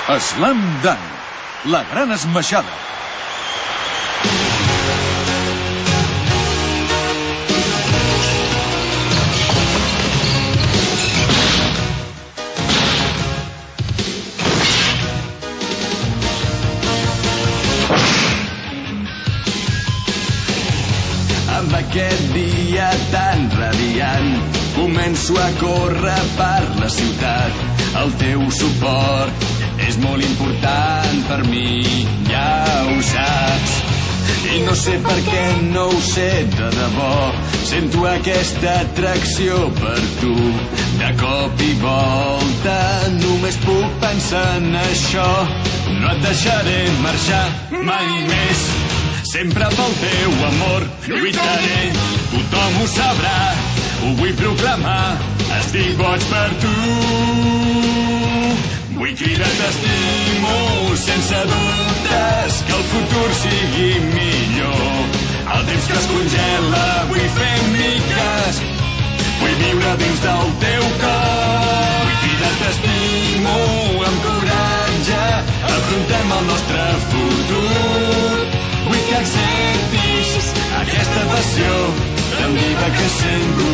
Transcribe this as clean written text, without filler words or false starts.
Slam Dunk, la gran esmaixada. Amb aquest dia tan radiant començo a córrer per la ciutat. El teu suport és molt important per mi, ja ho saps. I no sé per què, no ho sé de debò, sento aquesta atracció per tu. De cop i volta només puc pensar en això. No et deixaré marxar mai més. Sempre pel teu amor lluitaré, tothom ho sabrà, ho vull proclamar, estic boig per tu. Vull cridar t'estimo sense dubtes, que el futur sigui millor. El temps que es congela vull fer miques, vull viure dins del teu cor. Vull cridar t'estimo amb coratge, afrontem el nostre futur. Vull que acceptis aquesta passió tan viva que sento